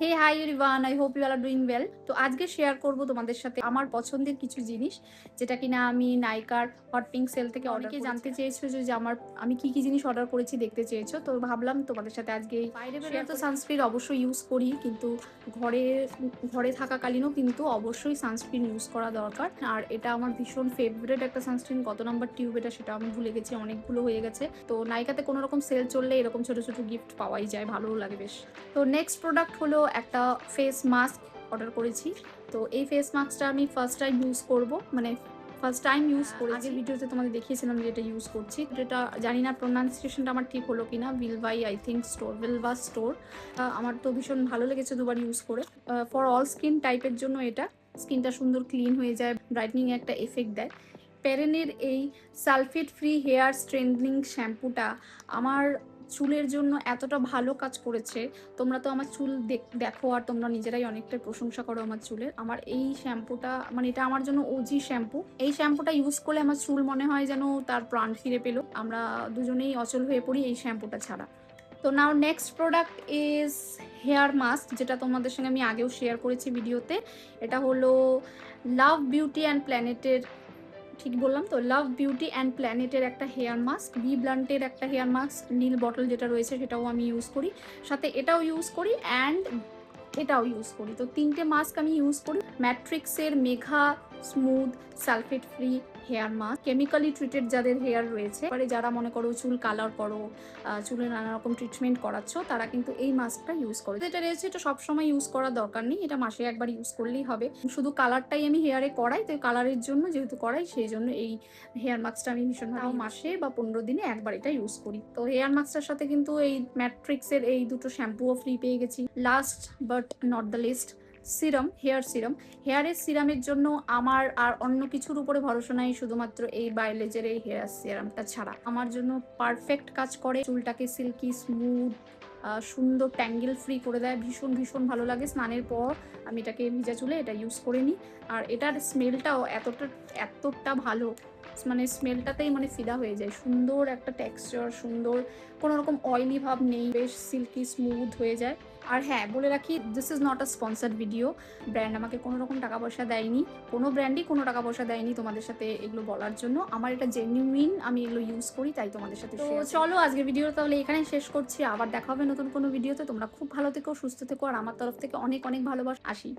Hey hi everyone, I hope you are doing well. তো আজকে share করব তোমাদের সাথে আমার পছন্দের কিছু জিনিস, যেটা কিনা আমি নাইকার হট পিঙ্ক সেল থেকে অনেকেই জানতে চেয়েছো যে আমি কি কি জিনিস অর্ডার করেছি দেখতে চেয়েছো। তো ভাবলাম তোমাদের সাথে আজকে বাইরে বেরোলে তো সানস্ক্রিন অবশ্যই ইউজ করি, কিন্তু ঘরে ঘরে থাকাকালীনও কিন্তু অবশ্যই সানস্ক্রিন ইউজ করা দরকার। আর এটা আমার ভীষণ ফেভারিট একটা সানস্ক্রিন। কত নাম্বার টিউব এটা সেটা আমি ভুলে গেছি, অনেকগুলো হয়ে গেছে। তো নাইকাতে কোনো রকম সেল চললে এরকম ছোট ছোট গিফট পাওয়াই যায়, ভালোও লাগে বেশ। তো নেক্সট প্রোডাক্ট হলো একটা ফেস মাস্ক অর্ডার করেছি। তো এই ফেস মাস্কটা আমি ফার্স্ট টাইম ইউজ করব, মানে ফার্স্ট টাইম ইউজ করেছি। আগের ভিডিওতে তোমাদের দেখিয়েছিলাম যে এটা ইউজ করছি। যেটা জানি না প্রোনাউন্সিয়েশনটা আমার ঠিক হলো কিনা, ভিলভাই আই থিঙ্ক স্টোর, ভিলভা স্টোর। আমার তো ভীষণ ভালো লেগেছে দুবার ইউজ করে। ফর অল স্কিন টাইপের জন্য এটা, স্কিনটা সুন্দর ক্লিন হয়ে যায়, ব্রাইটনিং একটা এফেক্ট দেয়। প্যারেনের এই সালফেট ফ্রি হেয়ার স্ট্রেংথনিং শ্যাম্পুটা আমার চুলের জন্য এতটা ভালো কাজ করেছে। তোমরা তো আমার চুল দেখো আর তোমরা নিজেরাই অনেকটাই প্রশংসা করো আমার চুলের। আমার এই শ্যাম্পুটা, মানে এটা আমার জন্য ওজি শ্যাম্পু। এই শ্যাম্পুটা ইউজ করলে আমার চুল মনে হয় যেন তার প্রাণ ফিরে পেলো। আমরা দুজনেই অচল হয়ে পড়ি এই শ্যাম্পুটা ছাড়া। তো now next product is hair mask, যেটা তোমাদের সঙ্গে আমি আগেও শেয়ার করেছি ভিডিওতে। এটা হলো লাভ বিউটি অ্যান্ড প্ল্যানেটের, ঠিক বললাম তো, লাভ বিউটি অ্যান্ড প্ল্যানেটের একটা হেয়ার মাস্ক। বি ব্লান্টের একটা হেয়ার মাস্ক, নীল বটল যেটা রয়েছে সেটাও আমি ইউজ করি, সাথে এটাও ইউজ করি অ্যান্ড এটাও ইউজ করি। তো তিনটে মাস্ক আমি ইউজ করি। ম্যাট্রিক্সের mega smooth sulphate free hair mask. Chemically treated যাদের হেয়ার রয়েছে, যারা মনে করো চুল কালার করো, চুলে নানা রকম ট্রিটমেন্ট করাচ্ছ, তারা কিন্তু এই মাস্কটা ইউজ করো। যেটা রয়েছে এটা সবসময় ইউজ করার দরকার নেই, এটা মাসে একবার ইউজ করলেই হবে। শুধু কালারটাই আমি হেয়ারে করাই, তো কালারের জন্য যেহেতু করাই, সেই জন্য এই হেয়ার মাস্কটা আমি ভীষণভাবে মাসে বা 15 দিনে একবার এটা ইউজ করি। তো হেয়ার মাস্কটার সাথে কিন্তু এই ম্যাট্রিক্সের এই দুটো শ্যাম্পুও ফ্রি পেয়ে গেছি। Last but not the least, serum, hair serum. হেয়ারের সিরামের জন্য আমার আর অন্য কিছুর উপরে ভরসা নাই, শুধুমাত্র এই বায়োলেজের এই হেয়ার সিরামটা ছাড়া। আমার জন্য পারফেক্ট কাজ করে, চুলটাকে সিল্কি স্মুথ সুন্দর ট্যাঙ্গেল ফ্রি করে দেয়। ভীষণ ভীষণ ভালো লাগে। স্নানের পর আমি এটাকে ভিজা চুলে এটা ইউজ করে নিই। আর এটার স্মেলটাও এতটা ভালো, মানে স্মেলটাতেই মানে ফিদা হয়ে যায়। সুন্দর একটা টেক্সচার, সুন্দর, কোনো রকম অয়েলি ভাব নেই, বেশ সিল্কি স্মুথ হয়ে যায়। আর হ্যাঁ, বলে রাখি, this is not a sponsored video. Brand আমাকে কোনো রকম টাকা পয়সা দেয়নি, কোনো ব্র্যান্ডই কোনো টাকা পয়সা দেয়নি তোমাদের সাথে এগুলো বলার জন্য। আমার এটা জেনুইন, আমি এগুলো ইউজ করি, তাই তোমাদের সাথে। তো চলো আজকের ভিডিও তাহলে এখানে শেষ করছি। আবার দেখা হবে নতুন কোনো ভিডিওতে। তোমরা খুব ভালো থেকো, সুস্থ থেকো, আর আমার তরফ থেকে অনেক অনেক ভালোবাসা। আসি।